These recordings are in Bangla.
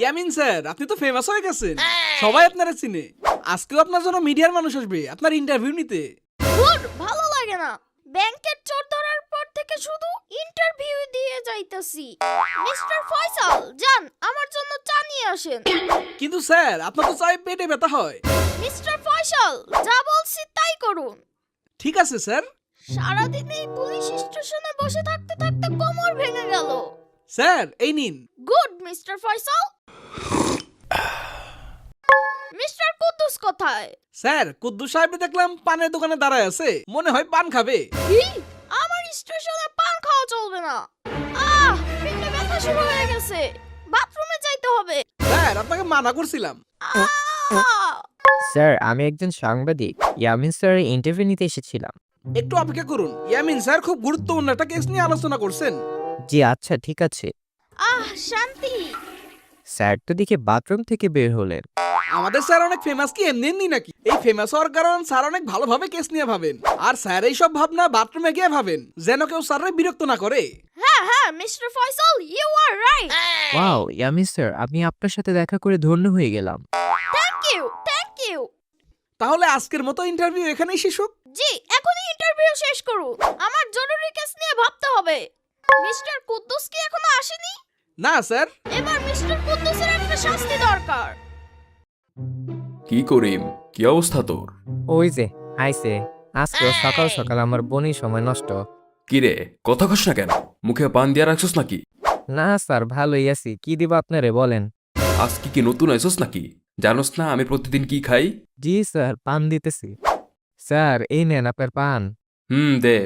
ইয়ামিন স্যার, আপনি তো ফেমাস হয়ে গেছেন, সবাই আপনারা চিনে। আজকেও আপনার জন্য মিডিয়ার মানুষ আসবে আপনার ইন্টারভিউ নিতে। ধুর, ভালো লাগে না। ব্যাংকের চোর ধরার পর থেকে শুধু ইন্টারভিউ দিয়ে যাইতাছি। মিস্টার ফয়সাল, যান আমার জন্য চা নিয়ে আসেন। কিন্তু স্যার, আপনার তো চাই পেটে ব্যথা হয়। মিস্টার ফয়সাল, যা বলছি তাই করুন। ঠিক আছে স্যার। সারাদিন এই পুলিশ স্টেশনে বসে থাকতে থাকতে কোমর ভেঙে গেল। স্যার, এই নিন। Good mister Faisal. Mister Kuddus কোথায়? স্যার, কুদ্দুস সাহেব দেখলাম পানের দোকানে দাঁড়ায় আছে, মনে হয় পান খাবে। কি? আমার স্টেশনে পান খাওয়া চলবে না। পেটে ব্যথা শুরু হয়ে গেছে, বাথরুমে যাইতে হবে। স্যার, আপনাকে মানা করছিলাম। আহ! স্যার, আমি একজন সাংবাদিক। ইয়ামিন স্যারের ইন্টারভিউ নিতে এসেছিলাম। একটু অপেক্ষা করুন। ইয়ামিন স্যার খুব গুরুত্বপূর্ণ একটা কেস নিয়ে আলোচনা করছেন। জি আচ্ছা, ঠিক আছে। শান্তি। স্যার তো দেখে বাথরুম থেকে বের হলেন। আমাদের স্যার অনেক ফেমাস কি এমনি এমনি নাকি? এই ফেমাস হওয়ার কারণ স্যার অনেক ভালোভাবে কেস নিয়ে ভাবেন। আর স্যার এই সব ভাবনা বাথরুমে গিয়ে ভাবেন, যেন কেউ স্যাররে বিরক্ত না করে। হ্যাঁ mister Faisal, you are right. Wow, Yamin sir, আমি আপনার সাথে দেখা করে ধন্য হয়ে গেলাম। Thank you. তাহলে আজকের মতো ইন্টারভিউ এখানেই শেষ হোক। জি, এখনই ইন্টারভিউ শেষ করুন। আমার জরুরি কেস নিয়ে ভাবতে হবে। মিস্টার কুদ্দুস কি এখনো আসেনি? না স্যার। এবার মিস্টার কুদ্দুসের একটা শাস্তি দরকার। কি করিম, কি অবস্থা তোর? ওই যে আইসে, আজকে সকাল সকাল আমার বোনই সময় নষ্ট। কিরে, কথা কস না কেন? মুখে পান দিয়া রাখছস নাকি? না স্যার, ভালোই আছি। কি দিব আপনারে বলেন? আজকে কি নতুন আইছস নাকি? জানোস না আমি প্রতিদিন কি খাই? জি স্যার, পান দিতেছি। স্যার, এই নেন আপনার পান। দে।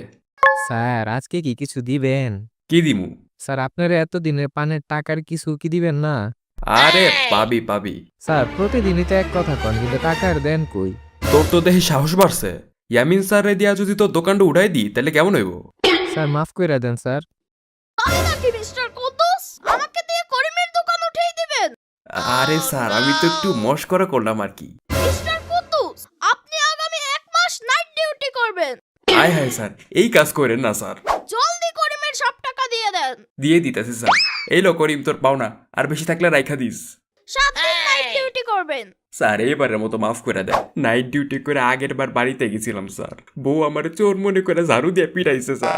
স্যার, আজকে কি কিছু দিবেন? কি দিমু? স্যার, আপনার এতদিনের পানের টাকার কিছু কি দিবেন না? আরে পাবি পাবি। স্যার, প্রতিদিনই তো এক কথা কন, কিন্তু টাকার দেন কই? তোর তো দেখি সাহস বাড়ছে। ইয়ামিন স্যারে দিয়া যদি তোর দোকানটা উঠাই দিই তাহলে কেমন হইব? স্যার, মাফ কইরা দেন স্যার। তাই নাকি মিস্টার কুদ্দুস? আমাকে দিয়ে করিমের দোকান উঠেই দিবেন? আরে স্যার, আমি তো একটু মস্করা করলাম আর কি। মিস্টার কুদ্দুস, আপনি আগামী 1 মাস নাইট ডিউটি করবেন। হায় হায় স্যার, এই কাজ করেন না স্যার। জলদি করিমের সব টাকা দিয়ে দেন। দিয়ে দিতেছি স্যার। এই লো করিম তোর পাওনা, আর বেশি থাকলে রাইখা দিস। 7 দিন নাইট ডিউটি করবেন। স্যার, এবারের মতো মাফ করে দেন। নাইট ডিউটি করে আগের বার বাড়িতে গেছিলাম স্যার, বউ আমার চোর মনে করে ঝাড়ু দিয়ে পিটাইছে স্যার।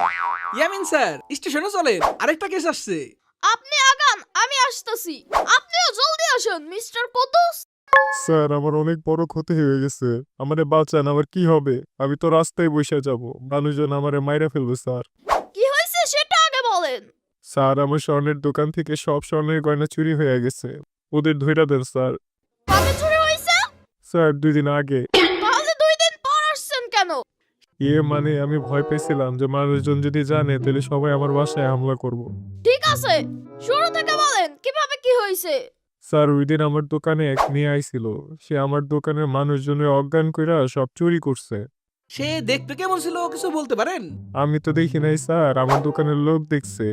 ইয়ামিন স্যার, স্টেশনে চলেন, আরেকটা কেস আসছে। আপনি আগান, আমি আসতেছি। আপনিও জলদি আসুন মিস্টার কুদ্দুস। স্যার, আমার অনেক বড় ক্ষতি হয়ে গেছে। আমারে বাঁচান, আমার কি হবে? আমি তো রাস্তায় বসে যাব, মানুষজন আমারে মাইরা ফেলবে স্যার। কি হয়েছে সেটা আগে বলেন। স্যার, আমার স্বর্ণের দোকান থেকে সব স্বর্ণের গয়না চুরি হয়ে গেছে। ওদের ধইরা দেন স্যার। কবে চুরি হয়েছে? স্যার, 2 দিন আগে। তাহলে 2 দিন পর আসছেন কেন? মানে আমি ভয় পেয়েছিলাম যে মানুষজন যদি জানে তাহলে সবাই আমার বাসায় হামলা করব। ঠিক আছে, শুরু থেকে বলেন কিভাবে কি হয়েছে। স্যার, ওই দিন আমার দোকানে এক মেয়ে আইছিল। সে আমার দোকানের মানুষজনের অজ্ঞান কইরা সব চুরি করছে। সে দেখতে কেমন ছিল, কিছু বলতে পারেন? আমি তো দেখি নাই স্যার, আমার দোকানের লোক দেখছে।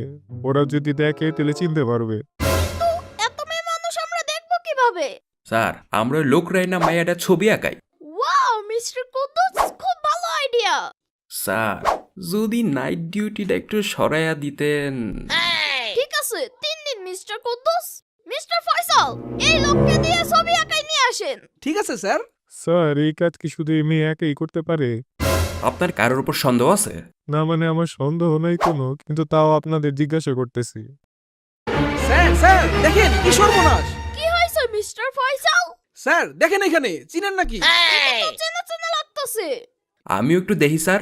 ওরা যদি দেখে তাহলে চিনতে পারবে। কিন্তু এত মেয়ে মানুষ আমরা দেখবো কিভাবে? স্যার, আমরা লোকরাই না মাইয়াটা ছবি আঁকাই। ওয়াও মিস্টার কুদ্দুস, খুব ভালো আইডিয়া। স্যার, যদি নাইট ডিউটিটা একটু সরাইয়া দিতেন। ঠিক আছে, 3 দিন মিস্টার কুদ্দুস। মিস্টার ফয়সাল, এই লোককে দিয়ে ছবি আঁকাই নিয়ে আসেন। ঠিক আছে স্যার। স্যার, এই কাজ কি শুধু এই মেয়ে একাই করতে পারে? আপনার কারোর উপর সন্দেহ আছে? না মানে আমার সন্দেহ নাই কোনো, কিন্তু তাও আপনাদের জিজ্ঞাসা করতেছি। স্যার স্যার, দেখেন কি সর্বনাশ। কি হয়েছে মিস্টার ফয়সাল? স্যার দেখেন, এখানে চিনেন নাকি? এটা তো চেনা চেনা লাগতেছে। আমিও একটু দেখি স্যার।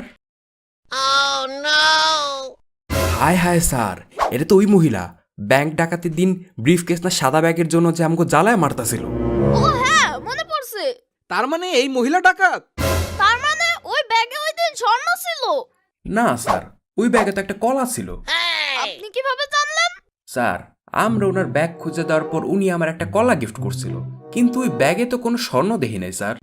হায় হায় স্যার, এটা তো ওই মহিলা ব্যাংক ডাকাতির দিন ব্রিফ কেস না সাদা ব্যাগের জন্য যে আমাকে জ্বালায় মারতাছিল। ও হ্যাঁ, মনে পড়ছে। তার মানে এই মহিলা ডাকাত? তার মানে ওই ব্যাগে ওই দিন স্বর্ণ ছিল? না স্যার, ওই ব্যাগে তো একটা কলা ছিল। আপনি কিভাবে জানলেন? স্যার, আমরা ওনার ব্যাগ খুঁজে দেওয়ার পর উনি আমার একটা কলা গিফট করছিল, কিন্তু ওই ব্যাগে তো কোনো স্বর্ণ দেখি নাই স্যার।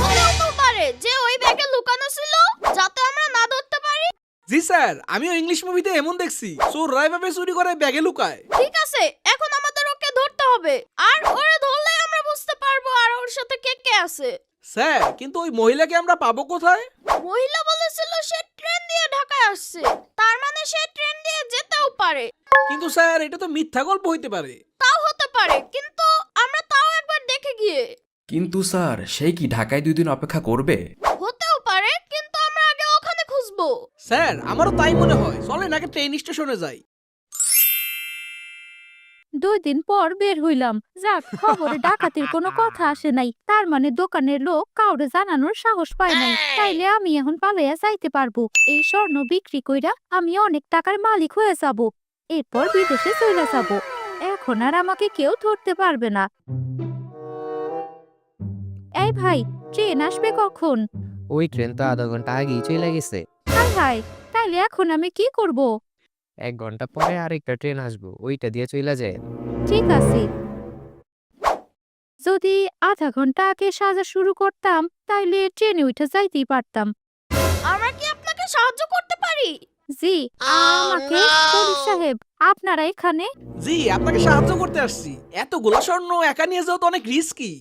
হলেও তো পারে যে ওই ব্যাগে লুকানো ছিল, যাতে আমরা না ধরতে পারি। জি স্যার, আমিও ইংলিশ মুভিতে এমন দেখছি, চোররা এভাবে চুরি করে ব্যাগে লুকায়। ঠিক আছে, এখন আমাদের ওকে ধরতে হবে। আর ওরে ধরলে আমরা বুঝতে পারবো আর ওর সাথে কে কে আছে। স্যার, কিন্তু ওই মহিলাকে আমরা পাবো কোথায়? মহিলা বলেছিল সে ট্রেন দিয়ে ঢাকায় আসছে, তার মানে সে ট্রেন দিয়ে যেতেও পারে। কিন্তু স্যার, এটা তো মিথ্যা গল্প হইতে পারে। তাও হতে পারে, কিন্তু আমরা তাও একবার দেখে গিয়ে। কিন্তু স্যার সেই কি ঢাকায় 2 দিন অপেক্ষা করবে? হতেও পারে, কিন্তু আমরা আগে ওখানে খুঁজবো। স্যার আমারও তাই মনে হয়, চলেন আগে ট্রেন স্টেশনে যাই। 2 দিন পর বের হইলাম। যাক, খবরে ডাকাতির কোনো কথা আসে নাই, তার মানে দোকানের লোক কাউরে জানানোর সাহস পায় নাই। তাইলে আমি এখন পালাইয়া যাইতে পারবো। এই স্বর্ণ বিক্রি কইরা আমি অনেক টাকার মালিক হয়ে যাব, এরপর বিদেশে চলে যাব। এখন আর আমাকে কেউ ধরতে পারবে না। এই ভাই, ট্রেন আসবে কখন? ওই ট্রেন তো আধা ঘন্টা আগেই চলে গেছে। হাই হাই, তাইলে এখন আমি কি করব? 1 ঘন্টা পরে আরেকটা ট্রেন আসবো, ওইটা দিয়ে চলে যায়। ঠিক আছে, যদি আধা ঘন্টা আগে সাজা শুরু করতাম তাইলে ট্রেনে উঠে যাইতেই পারতাম। আমরা কি আপনাকে সাহায্য করতে পারি? জি, আমাকে পুলিশ সাহেব, আপনারা এখানে? জি, আপনাকে সাহায্য করতে আসছি। এতগুলো স্বর্ণ একা নিয়ে যাওয়া তো অনেক রিস্কি।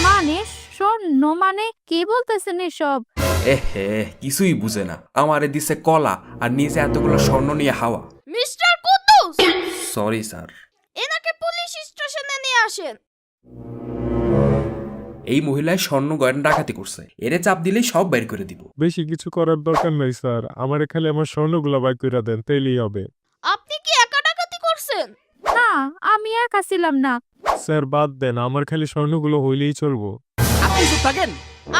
মানে স্বর্ণ মানে কি বলতেছেন এসব? এহে, কিছুই বুঝে না। আমারে দিছে কলা আর নিজে এতগুলো স্বর্ণ নিয়ে হাওয়া। Mister Kuddus, sorry sir. এনাকে পুলিশ স্টেশনে নিয়ে আসেন। এই মহিলায় স্বর্ণ গয়না ডাকাতি করছে, এরে চাপ দিলেই সব বের করে দিব। বেশি কিছু করার দরকার নাই স্যার, আমারে খালি আমার স্বর্ণগুলো বাই কইরা দেন, তাইলেই হবে। আপনি কি একা ডাকাতি করছেন? না, আমি একা ছিলাম না। স্যার বাদ দেন, আমার খালি স্বর্ণগুলো হইলেই চলবো। আপনি চুপ থাকেন।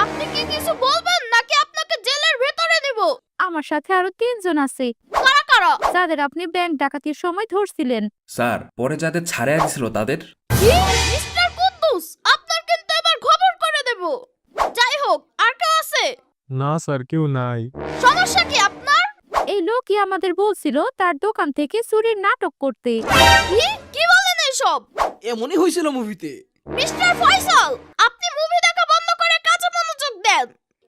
আপনি কি কিছু বলবেন নাকি আপনাকে জেলের ভেতরে দেব? আমার সাথে আরো 3 জন আছে, কারা কারা? যাদের আপনি ব্যাংক ডাকাতির সময় ধরছিলেন। স্যার পরে যাদের ছাড়িয়ে দিছিল তাদের। কি? মিস্টার কুদ্দুস, আপনার কিন্তু এবার খবর করে দেব। যাই হোক, আর কেউ আছে? না স্যার, কেউ নাই। সমস্যা কি আপনার? এই লোকই আমাদের বলছিল তার দোকান থেকে চুরির নাটক করতে। কি কি বলেন এসব? এমনই হয়েছিল মুভিতে। মিস্টার ফয়সাল, আপনি মুভি দেখা বন্ধ করে কাজে মনোযোগ দেন।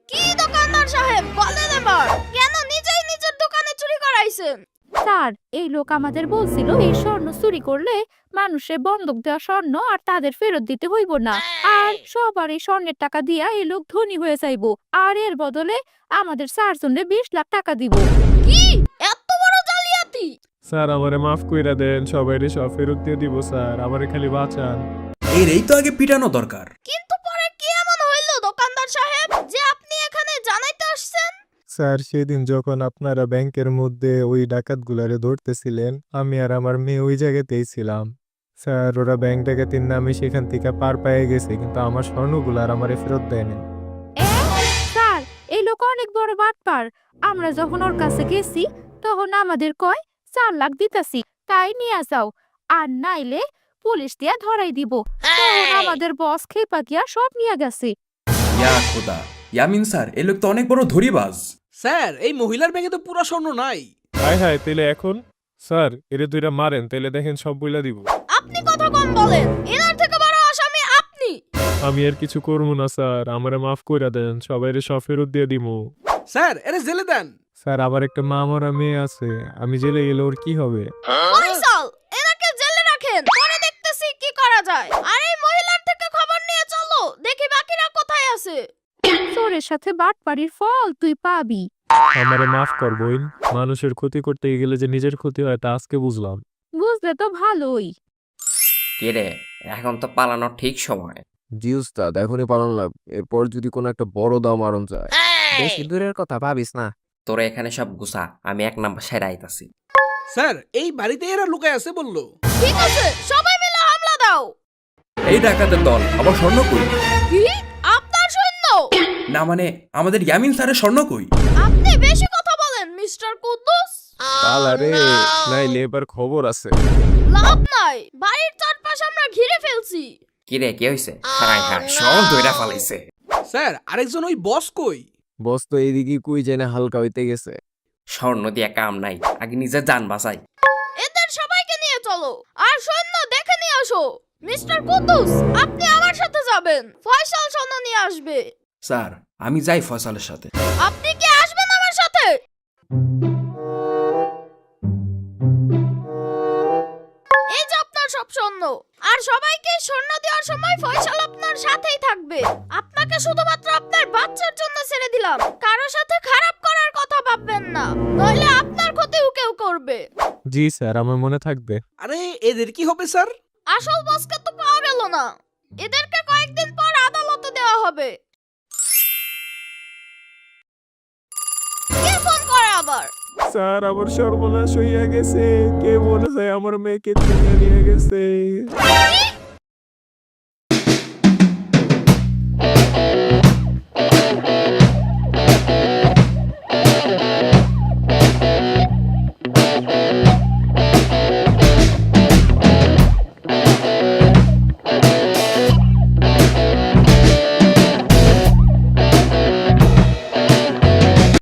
কি দোকানদার সাহেব, বলেন এবার, কেন নিজেই নিজের দোকানে চুরি করাইছেন? স্যার, এই লোক আমাদের বলছিল এই স্বর্ণ চুরি করলে মানুষের বন্ধক দেওয়া স্বর্ণ আর তাদের ফেরত দিতে হইব না, আর সবার এই স্বর্ণের টাকা দিয়া এই লোক ধনী হয়ে যাইব, আর এর বদলে আমাদের 4 জনের 20 লাখ টাকা দিব। কি এত বড় জালিয়াতি? স্যার আমারে মাফ কইরা দেন, সবাইরে সব ফেরত দিয়ে দিব স্যার, আমারে খালি বাঁচান। এরই তো আগে পিটানো দরকার। কিন্তু পরে কি এমন হইল দোকানদার সাহেব যে আপনি এখানে জানাইতে আসছেন? স্যার সেদিন যখন আপনারা ব্যাংকের মধ্যে ওই ডাকাতগুলারে ধরতেছিলেন, আমি আর আমার মেয়ে ওই জায়গাতেই ছিলাম। স্যার ওরা ব্যাংক ডাকাতির নামে সেখান থেকে পার পেয়ে গেছে, কিন্তু আমার স্বর্ণগুলো আর আমারে ফেরত দেয়নি। স্যার, এই লোক অনেক বড় বাটপার। আমরা যখন ওর কাছে গেছি তখন আমাদের কয় 4 লাখ দিতাছি, তাই নিয়ে যাও, আর নাইলে পুলিশ দিয়া ধরাই দিব। তখন আমাদের বস খেপা গিয়া সব নিয়ে গেছে। ইয়া খোদা, ইয়ামিন স্যার এ লোক তো অনেক বড় ধরিবাজ। স্যার এই মহিলার ব্যাগে তো পুরো স্বর্ণ নাই। হায় হায়, তাইলে এখন? স্যার এরে দুইটা মারেন, তাইলে দেখেন সব বইলা দিব। আপনি কথা কম বলেন, এনার থেকে বড় আসামি আপনি। আমি আর কিছু করবো না স্যার, আমারে মাফ কইরা দেন, সবাইরে সব ফেরত দিয়ে দিব। স্যার এরে জেলে দেন। স্যার আবার একটা মা মরা মেয়ে আছে, আমি জেলে গেলে ওর কি হবে? ফয়সাল, এনাকে জেলে রাখেন, পরে দেখতেছি কি করা যায়। আর এই মহিলার থেকে খবর নিয়ে চলো, দেখি বাকিরা কোথায় আছে। চোরের সাথে বাটপাড়ির ফল তুই পাবি। আমারে মাফ কর বোন, মানুষের ক্ষতি করতে গেলে যে নিজের ক্ষতি হয় তা আজকে বুঝলাম। বুঝলে তো ভালোই। কিরে, এখন তো পালানোর ঠিক সময়। জি উস্তাদ, এখনই পালন লাভ। এরপর যদি কোনো একটা বড় দাম আরন যায়। বেশি দূরের কথা ভাবিস না। তোরা এখানে সব গুছা, আমি 1 নাম্বার সাইডে আইতাছি। স্যার এই বাড়িতে এরা লুকায় আছে বললো। ঠিক আছে, সবাই মিলে হামলা দাও। এই ডাকাতের দল আবার স্বর্ণ কই? কি? আপনার সৈন্য? না মানে আমাদের ইয়ামিন স্যারের স্বর্ণ কই? আপনি বেশি কথা বলেন মিস্টার কুদ্দুস। পালারে, নাইলে এবার খবর আছে। লাভ নাই, বাড়ির চারপাশ আমরা ঘিরে ফেলছি। কিরে, কি হইছে? হাই হাই, সব দইরা ফালাইছে। স্যার আরেকজন ওই বস কই? বস তো এইদিকে কুই জেনে হালকা হইতে গেছে। স্বর্ণ দিয়া কাম নাই, আগে নিজের জান বাঁচাই। এদের সবাইকে নিয়ে চলো, আর সৈন্য দেখে নিয়ে আসো। মিস্টার কুদ্দুস, আপনি আমার সাথে যাবেন, ফয়সাল সৈন্য নিয়ে আসবে। স্যার আমি যাই ফয়সালের সাথে। আপনি কি আসবেন আমার সাথে? এই যে আপনার সব সৈন্য, আর সবাইকে সৈন্য দেওয়ার সময় ফয়সাল আপনার সাথেই থাকবে। আপনাকে শুধুমাত্র আপনার বাচ্চার জন্য ছেড়ে দিলাম, কারো সাথে খারাপ করার কথা ভাববেন না, নইলে আপনার ক্ষতিও কেউ করবে। জি স্যার, আমার মনে থাকবে। আরে এদের কি হবে স্যার? আসল বসকে তো পাওয়া গেল না, এদেরকে কয়েকদিন পর আদালতে দেওয়া হবে। কে ফোন করে আবার? স্যার আমার সর্বনাশ হইয়া গেছে, কে মনে যায় আমার মেয়েকে তুলে নিয়ে গেছে।